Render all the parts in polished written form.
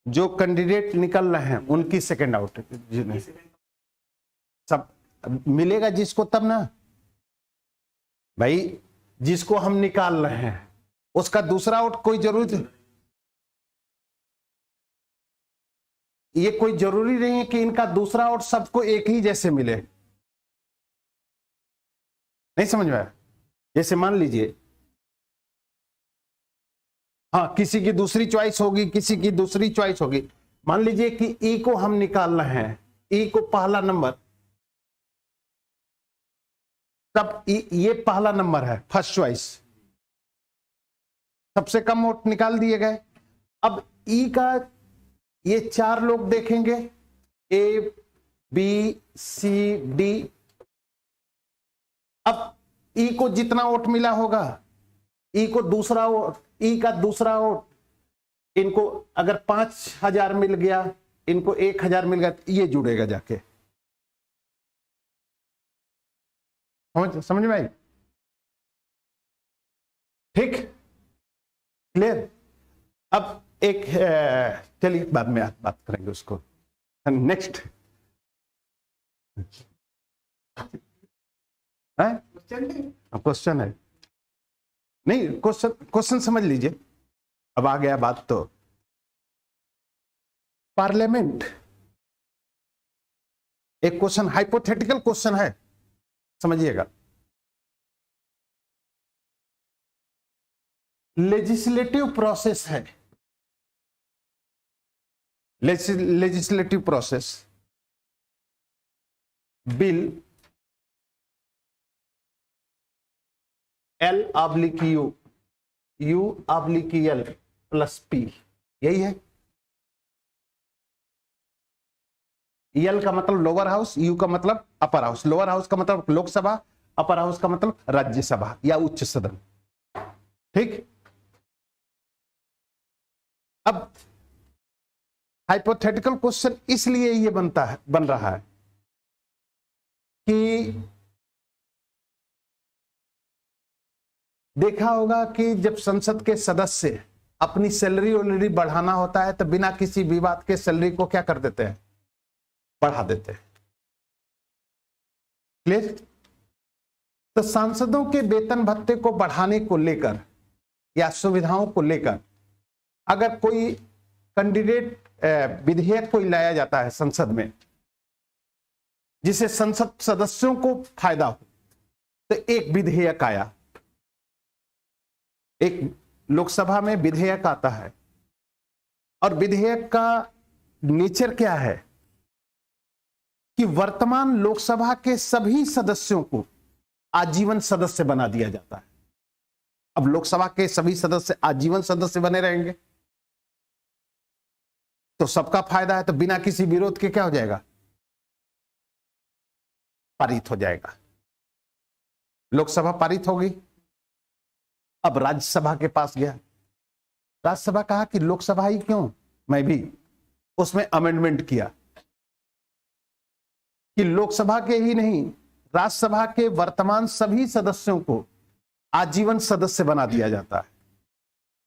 जो कैंडिडेट निकल रहे हैं उनकी सेकंड आउट सब मिलेगा जिसको, तब ना भाई, जिसको हम निकाल रहे हैं उसका दूसरा आउट कोई जरूरी, ये कोई जरूरी नहीं है कि इनका दूसरा आउट सबको एक ही जैसे मिले। नहीं समझ में आया? जैसे मान लीजिए, हाँ, किसी की दूसरी चॉइस होगी, किसी की दूसरी चॉइस होगी। मान लीजिए कि ई को हम निकाल रहे हैं, ई को पहला नंबर, तब ये पहला नंबर है, फर्स्ट चॉइस, सबसे कम वोट निकाल दिए गए। अब ई का ये 4 लोग देखेंगे, ए बी सी डी। अब ई को जितना वोट मिला होगा, ई को दूसरा वोट, ई का दूसरा वोट, इनको अगर 5000 मिल गया, इनको 1000 मिल गया, तो ये जुड़ेगा जाके। समझ में आई? ठीक, क्लियर? अब एक चलिए बाद में बात करेंगे उसको। नेक्स्ट क्वेश्चन है, नहीं क्वेश्चन समझ लीजिए। अब आ गया बात तो, पार्लियामेंट एक क्वेश्चन, हाइपोथेटिकल क्वेश्चन है, समझिएगा। लेजिस्लेटिव प्रोसेस है, legislative process, bill L/U, U/L plus P, यही है। L का मतलब लोअर हाउस, U का मतलब अपर हाउस। लोअर हाउस का मतलब लोकसभा, अपर हाउस का मतलब राज्यसभा या उच्च सदन। ठीक, अब हाइपोथेटिकल क्वेश्चन इसलिए ये बन रहा है कि देखा होगा कि जब संसद के सदस्य अपनी सैलरी ऑलरेडी बढ़ाना होता है तो बिना किसी विवाद के सैलरी को क्या कर देते हैं, बढ़ा देते हैं। क्लियर? तो सांसदों के वेतन भत्ते को बढ़ाने को लेकर या सुविधाओं को लेकर अगर कोई कैंडिडेट विधेयक कोई लाया जाता है संसद में, जिसे संसद सदस्यों को फायदा हो, तो एक विधेयक आया, एक लोकसभा में विधेयक आता है, और विधेयक का नेचर क्या है कि वर्तमान लोकसभा के सभी सदस्यों को आजीवन सदस्य बना दिया जाता है। अब लोकसभा के सभी सदस्य आजीवन सदस्य बने रहेंगे तो सबका फायदा है, तो बिना किसी विरोध के क्या हो जाएगा, पारित हो जाएगा। लोकसभा पारित होगी। अब राज्यसभा के पास गया, राज्यसभा कहा कि लोकसभा ही क्यों, मैं भी उसमें अमेंडमेंट किया कि लोकसभा के ही नहीं, राज्यसभा के वर्तमान सभी सदस्यों को आजीवन सदस्य बना दिया जाता है।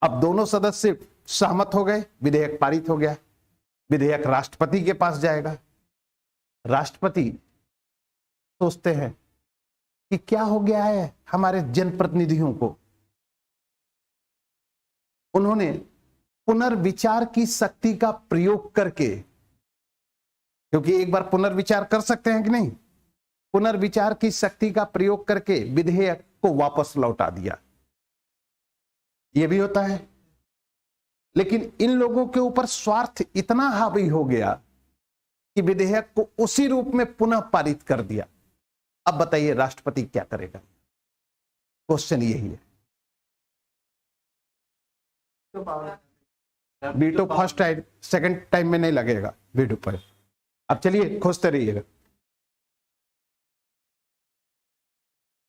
अब दोनों सदस्य सहमत हो गए, विधेयक पारित हो गया। विधेयक राष्ट्रपति के पास जाएगा। राष्ट्रपति सोचते हैं कि क्या हो गया है हमारे जनप्रतिनिधियों को, उन्होंने पुनर्विचार की शक्ति का प्रयोग करके, क्योंकि एक बार पुनर्विचार कर सकते हैं कि नहीं, पुनर्विचार की शक्ति का प्रयोग करके विधेयक को वापस लौटा दिया। यह भी होता है। लेकिन इन लोगों के ऊपर स्वार्थ इतना हावी हो गया कि विधेयक को उसी रूप में पुनः पारित कर दिया। अब बताइए राष्ट्रपति क्या करेगा? क्वेश्चन यही है। Veto first time, second time में नहीं लगेगा वीटो पर। अब चलिए खोजते रहिएगा।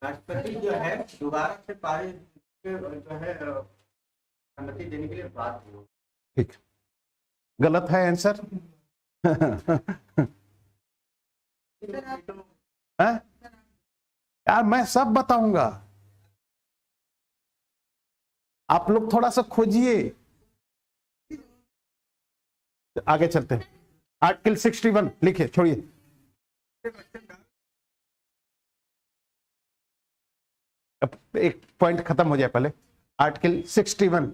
राष्ट्रपति जो है दोबारा से पारित जो है अनुमति देने के लिए बात हो। ठीक, गलत है आंसर। यार मैं सब बताऊंगा, आप लोग थोड़ा सा खोजिए। आगे चलते हैं। आर्टिकल 61 लिखिए, छोड़िए। अब एक पॉइंट खत्म हो जाए पहले। आर्टिकल 61,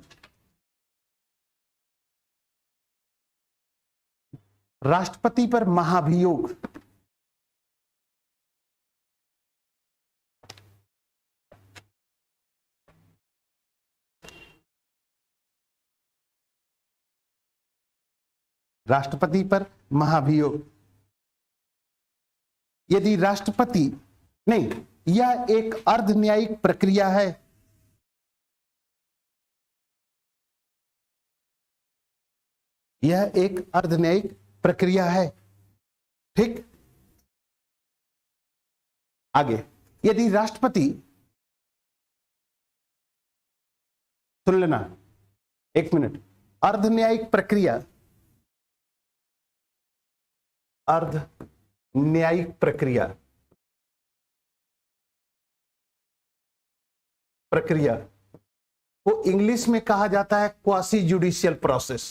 राष्ट्रपति पर महाभियोग। राष्ट्रपति पर महाभियोग, यदि राष्ट्रपति नहीं, यह एक अर्ध न्यायिक प्रक्रिया है। यह एक अर्ध न्यायिक प्रक्रिया है, ठीक। आगे, यदि राष्ट्रपति, सुन लेना, एक मिनट, अर्ध न्यायिक प्रक्रिया, अर्ध न्यायिक प्रक्रिया, प्रक्रिया को इंग्लिश में कहा जाता है क्वासी जुडिशियल प्रोसेस,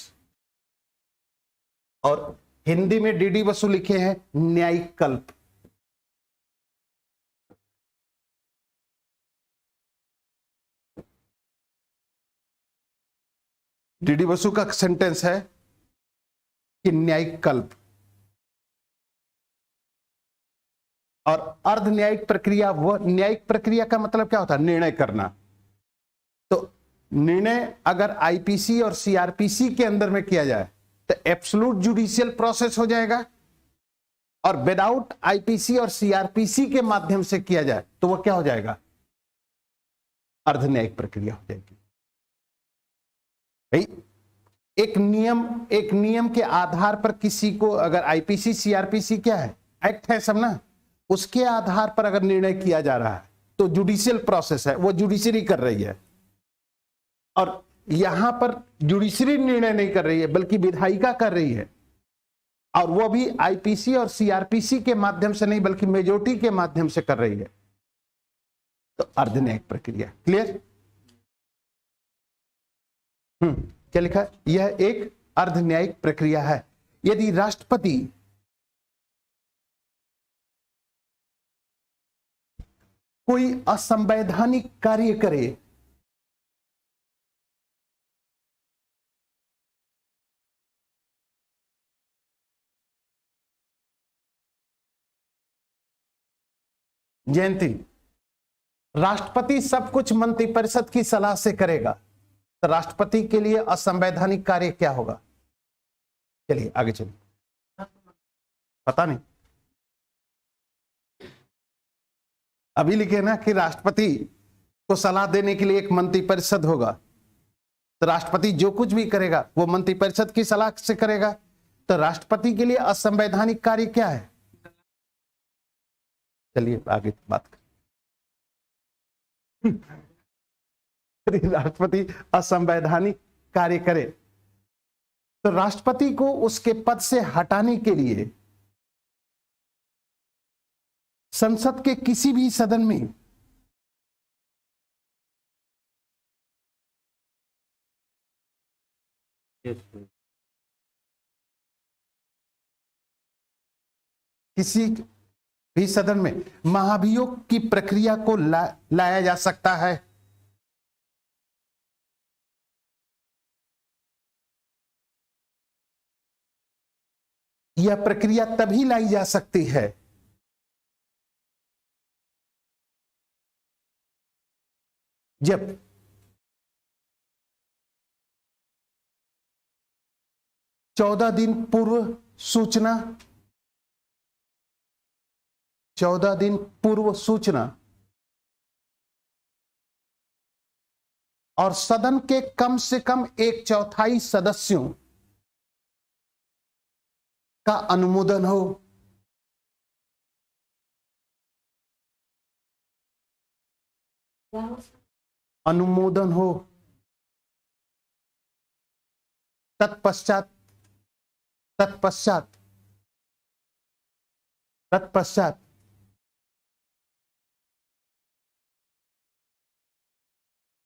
और हिंदी में डीडी बसु लिखे हैं न्यायिक कल्प। डीडी बसु का सेंटेंस है कि न्यायिक कल्प। और अर्ध न्यायिक प्रक्रिया, वह न्यायिक प्रक्रिया का मतलब क्या होता है? निर्णय करना। तो निर्णय अगर आईपीसी और सीआरपीसी के अंदर में किया जाए तो एब्सोल्यूट जुडिशियल प्रोसेस हो जाएगा, और विदाउट आईपीसी और सीआरपीसी के माध्यम से किया जाए तो वह क्या हो जाएगा? अर्ध न्यायिक प्रक्रिया हो जाएगी। भाई एक नियम के आधार पर किसी को, अगर आईपीसी सीआरपीसी क्या है? एक्ट है सब ना, उसके आधार पर अगर निर्णय किया जा रहा है तो जुडिशियल प्रोसेस है, वो जुडिशरी कर रही है। और यहां पर जुडिशरी निर्णय नहीं कर रही है बल्कि विधायिका कर रही है, और वो भी आईपीसी और सीआरपीसी के माध्यम से नहीं बल्कि मेजोरिटी के माध्यम से कर रही है। तो अर्ध न्यायिक प्रक्रिया, क्लियर? क्या लिखा है? यह एक अर्ध न्यायिक प्रक्रिया है। यदि राष्ट्रपति कोई असंवैधानिक कार्य करे, जयंती, राष्ट्रपति सब कुछ मंत्रिपरिषद की सलाह से करेगा, तो राष्ट्रपति के लिए असंवैधानिक कार्य क्या होगा? चलिए आगे चलिए। पता नहीं, अभी लिखे ना कि राष्ट्रपति को सलाह देने के लिए एक मंत्रिपरिषद होगा, तो राष्ट्रपति जो कुछ भी करेगा वो मंत्रिपरिषद की सलाह से करेगा। तो राष्ट्रपति के लिए असंवैधानिक कार्य क्या है? चलिए आगे बात करें। राष्ट्रपति असंवैधानिक कार्य करे तो राष्ट्रपति को उसके पद से हटाने के लिए संसद के किसी भी सदन में किसी भी सदन में महाभियोग की प्रक्रिया को लाया जा सकता है। यह प्रक्रिया तभी लाई जा सकती है जब चौदह दिन पूर्व सूचना और सदन के कम से कम 1/4 सदस्यों का अनुमोदन हो। अनुमोदन हो, तत्पश्चात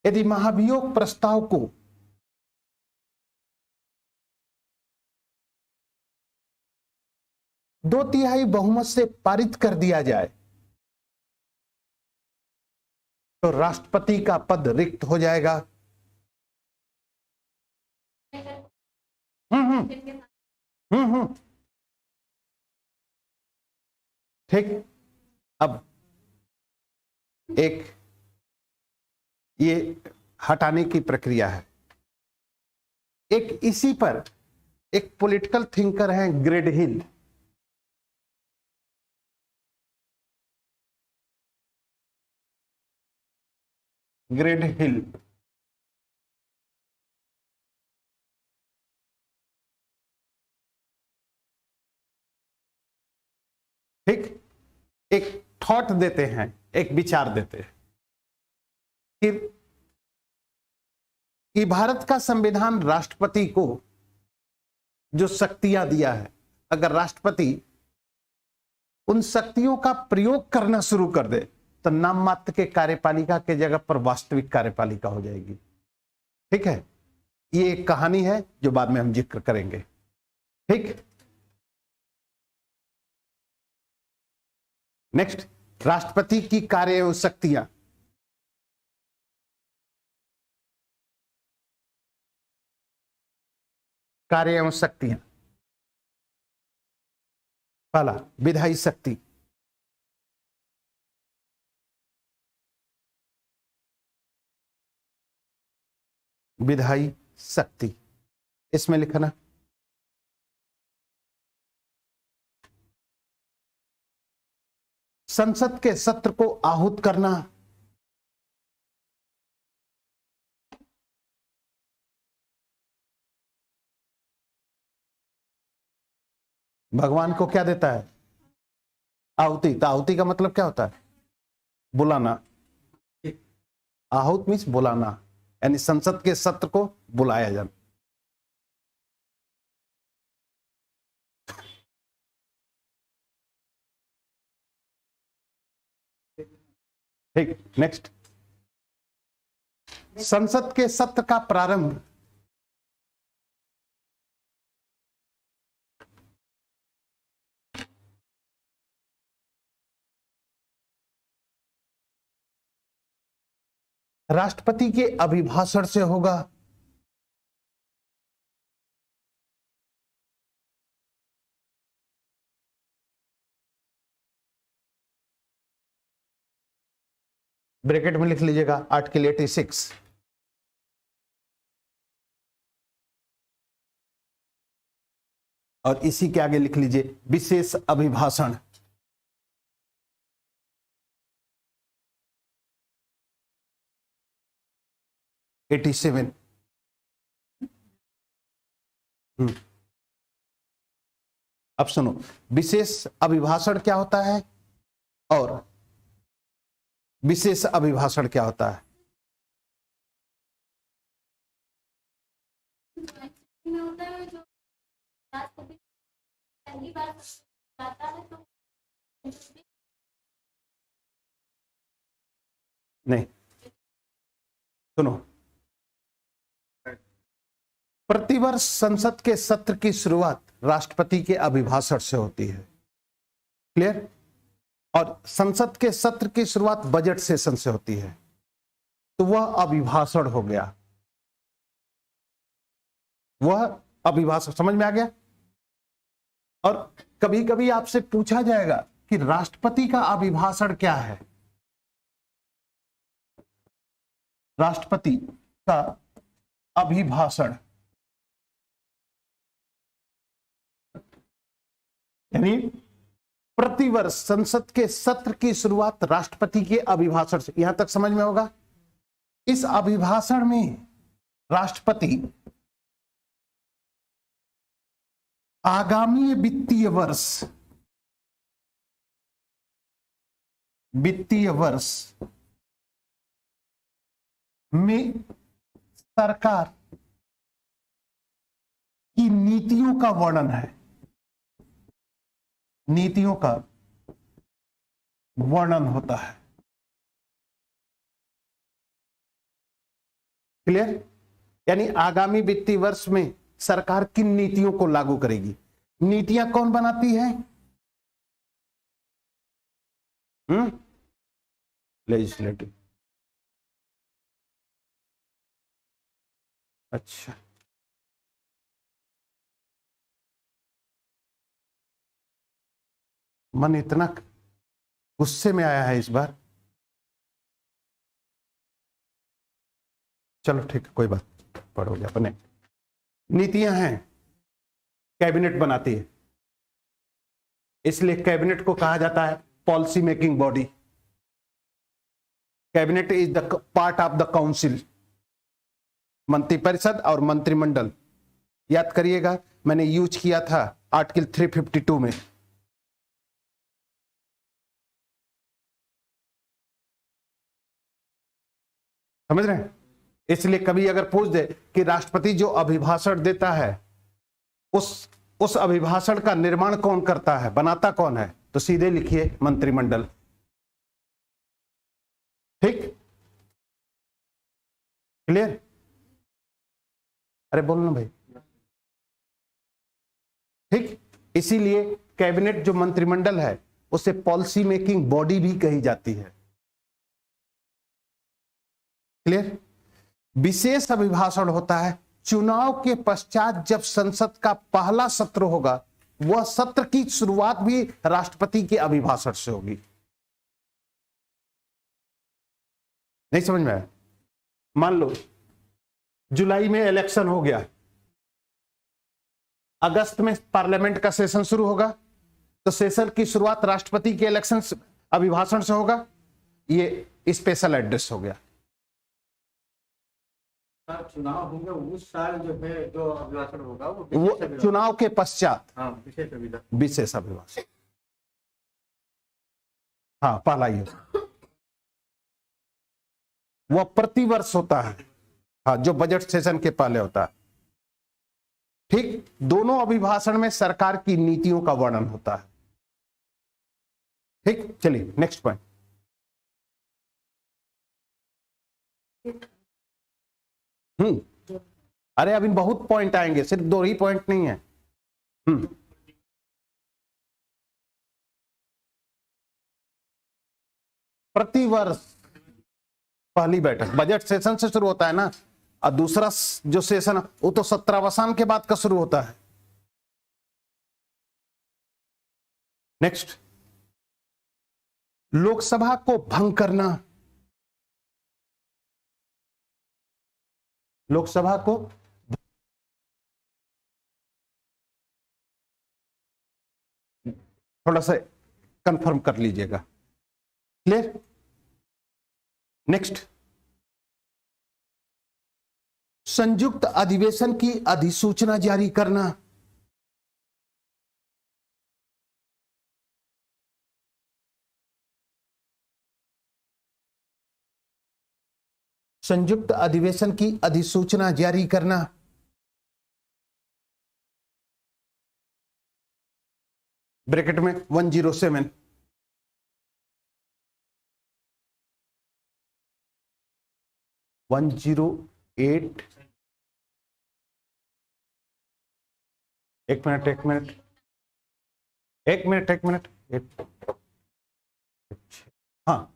यदि महाभियोग प्रस्ताव को 2/3 बहुमत से पारित कर दिया जाए तो राष्ट्रपति का पद रिक्त हो जाएगा। ठीक। अब एक ये हटाने की प्रक्रिया है। एक इसी पर एक पॉलिटिकल थिंकर हैं ग्रेडहिल। ग्रेडहिल ठीक, एक थॉट देते हैं, एक विचार देते हैं कि भारत का संविधान राष्ट्रपति को जो शक्तियां दिया है, अगर राष्ट्रपति उन शक्तियों का प्रयोग करना शुरू कर दे तो नाम मात्र के कार्यपालिका के जगह पर वास्तविक कार्यपालिका हो जाएगी। ठीक है, ये एक कहानी है जो बाद में हम जिक्र करेंगे। ठीक, नेक्स्ट, राष्ट्रपति की कार्य एवं शक्तियां। कार्य एवं शक्तियां, पहला विधायी शक्ति, विधायी शक्ति इसमें लिखना। संसद के सत्र को आहूत करना, भगवान को क्या देता है? आहुति। तो आहुति का मतलब क्या होता है? बुलाना। आहूत मीन्स बुलाना, यानी संसद के सत्र को बुलाया जाना। ठीक, नेक्स्ट, संसद के सत्र का प्रारंभ राष्ट्रपति के अभिभाषण से होगा। ब्रैकेट में लिख लीजिएगा आर्टिकल 86। और इसी के आगे लिख लीजिए विशेष अभिभाषण। (87) अब सुनो, विशेष अभिभाषण क्या होता है और विशेष अभिभाषण क्या होता है? नहीं, सुनो, प्रतिवर्ष संसद के सत्र की शुरुआत राष्ट्रपति के अभिभाषण से होती है। क्लियर? और संसद के सत्र की शुरुआत बजट सेशन से होती है, तो वह अभिभाषण हो गया। वह अभिभाषण समझ में आ गया। और कभी कभी आपसे पूछा जाएगा कि राष्ट्रपति का अभिभाषण क्या है। राष्ट्रपति का अभिभाषण यानी प्रतिवर्ष संसद के सत्र की शुरुआत राष्ट्रपति के अभिभाषण से। यहां तक समझ में होगा। इस अभिभाषण में राष्ट्रपति आगामी वित्तीय वर्ष में सरकार की नीतियों का वर्णन है। नीतियों का वर्णन होता है। क्लियर? यानी आगामी वित्तीय वर्ष में सरकार किन नीतियों को लागू करेगी। नीतियां कौन बनाती है? लेजिस्लेटिव। अच्छा, मन इतना गुस्से में आया है इस बार। चलो ठीक है, कोई बात, पढ़ोगे अपने। नीतियां हैं, कैबिनेट बनाती है, इसलिए कैबिनेट को कहा जाता है policy making body. Cabinet is the part of the council. मंत्रिपरिषद और मंत्रिमंडल, याद करिएगा, मैंने यूज किया था आर्टिकल 352 में। समझ रहे हैं? इसलिए कभी अगर पूछ दे कि राष्ट्रपति जो अभिभाषण देता है, उस अभिभाषण का निर्माण कौन करता है, बनाता कौन है, तो सीधे लिखिए मंत्रिमंडल। ठीक, क्लियर? अरे बोलो ना भाई। ठीक, इसीलिए कैबिनेट जो मंत्रिमंडल है उसे पॉलिसी मेकिंग बॉडी भी कही जाती है। क्लियर? विशेष अभिभाषण होता है चुनाव के पश्चात, जब संसद का पहला सत्र होगा, वह सत्र की शुरुआत भी राष्ट्रपति के अभिभाषण से होगी। नहीं समझ में आया? मान लो जुलाई में इलेक्शन हो गया, अगस्त में पार्लियामेंट का सेशन शुरू होगा, तो सेशन की शुरुआत राष्ट्रपति के इलेक्शन अभिभाषण से होगा। ये स्पेशल एड्रेस हो गया। चुनाव होंगे उस साल जो है, जो अभिभाषण होगा वो चुनाव के पश्चात। हाँ, विशेष अभिभाषण। हाँ, पहला ही वह प्रतिवर्ष होता है। हाँ, जो बजट सेशन के पहले होता है। ठीक, दोनों अभिभाषण में सरकार की नीतियों का वर्णन होता है। ठीक, चलिए नेक्स्ट पॉइंट। अरे अभी बहुत पॉइंट आएंगे, सिर्फ 2 ही पॉइंट नहीं है। प्रतिवर्ष पहली बैठक बजट सेशन से शुरू होता है ना, और दूसरा जो सेशन वो तो सत्रावसान के बाद का शुरू होता है। नेक्स्ट, लोकसभा को भंग करना। लोकसभा को थोड़ा सा कंफर्म कर लीजिएगा। क्लियर? नेक्स्ट, संयुक्त अधिवेशन की अधिसूचना जारी करना। संयुक्त अधिवेशन की अधिसूचना जारी करना। ब्रैकेट में 107। एक मिनट। हाँ,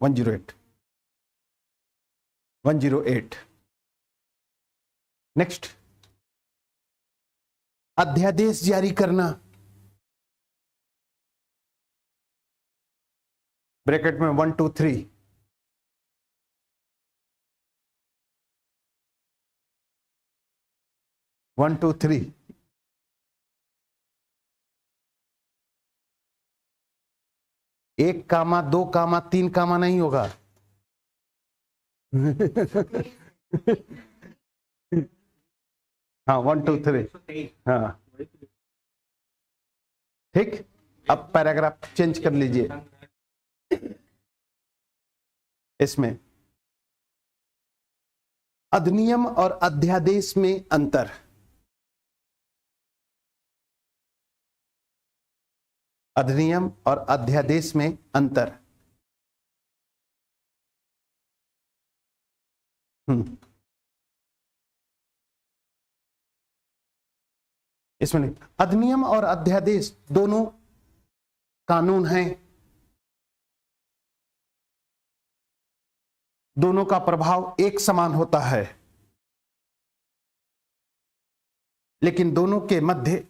108। नेक्स्ट, अध्यादेश जारी करना। ब्रैकेट में 123। एक कामा, 2 कामा, 3 कामा नहीं होगा। हाँ, 1 2 3। हाँ, ठीक। अब पैराग्राफ चेंज कर लीजिए। इसमें अधिनियम और अध्यादेश में अंतर। अधिनियम और अध्यादेश में अंतर। इसमें नहीं, अधिनियम और अध्यादेश दोनों कानून हैं। दोनों का प्रभाव एक समान होता है, लेकिन दोनों के मध्य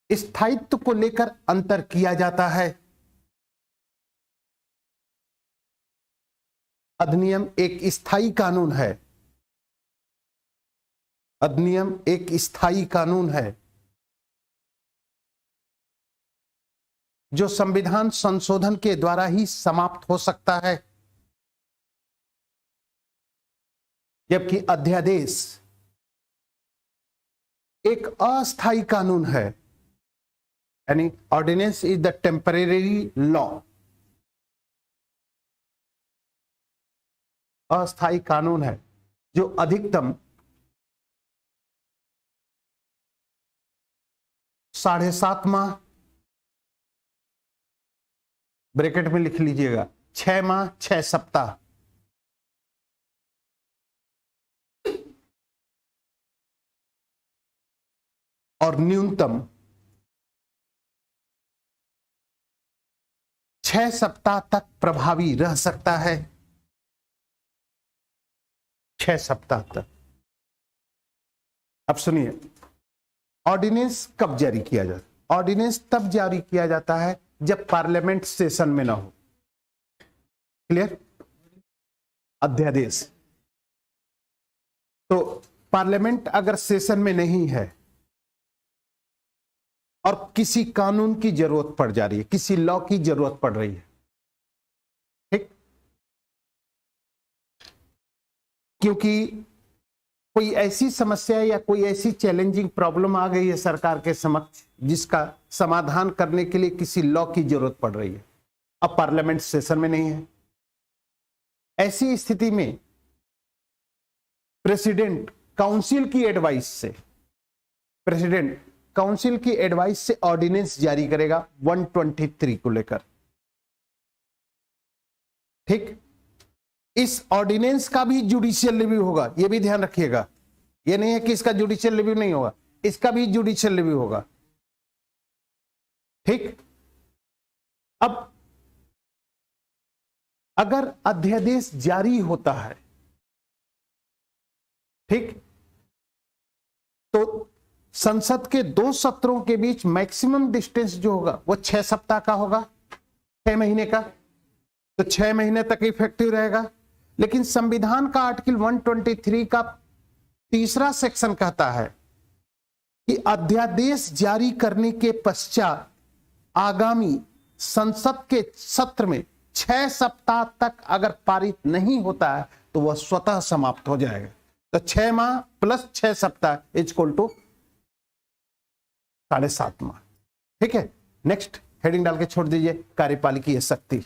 स्थायित्व को लेकर अंतर किया जाता है। अधिनियम एक स्थायी कानून है। अधिनियम एक स्थायी कानून है जो संविधान संशोधन के द्वारा ही समाप्त हो सकता है, जबकि अध्यादेश एक अस्थायी कानून है। यानी ordinance is the temporary law. अस्थायी कानून है जो अधिकतम 7.5 माह, ब्रैकेट में लिख लीजिएगा 6 माह 6 सप्ताह, और न्यूनतम 6 सप्ताह तक प्रभावी रह सकता है। 6 सप्ताह तक। अब सुनिए, ऑर्डिनेंस कब जारी किया जाता है? ऑर्डिनेंस तब जारी किया जाता है जब पार्लियामेंट सेशन में ना हो। क्लियर? अध्यादेश तो पार्लियामेंट अगर सेशन में नहीं है और किसी कानून की जरूरत पड़ जा रही है, किसी लॉ की जरूरत पड़ रही है, ठीक, क्योंकि कोई ऐसी समस्या या कोई ऐसी चैलेंजिंग प्रॉब्लम आ गई है सरकार के समक्ष जिसका समाधान करने के लिए किसी लॉ की जरूरत पड़ रही है, अब पार्लियामेंट सेशन में नहीं है। ऐसी स्थिति में प्रेसिडेंट काउंसिल की एडवाइस से ऑर्डिनेंस जारी करेगा 123 को लेकर। ठीक, इस ऑर्डिनेंस का भी जुडिशियल रिव्यू होगा, यह भी ध्यान रखिएगा। यह नहीं है कि इसका जुडिशियल रिव्यू नहीं होगा, इसका भी जुडिशियल रिव्यू होगा। ठीक, अब अगर अध्यादेश जारी होता है, ठीक, तो संसद के 2 सत्रों के बीच मैक्सिमम डिस्टेंस जो होगा वो 6 सप्ताह का होगा, 6 महीने का, तो 6 महीने तक इफेक्टिव रहेगा। लेकिन संविधान का आर्टिकल 123 का 3रा सेक्शन कहता है कि अध्यादेश जारी करने के पश्चात आगामी संसद के सत्र में 6 सप्ताह तक अगर पारित नहीं होता है तो वह स्वतः समाप्त हो जाएगा। तो 6 माह प्लस 6 सप्ताह इक्वल टू 7.5 माह। ठीक है, नेक्स्ट हेडिंग डाल के छोड़ दीजिए, कार्यपालिकीय शक्ति।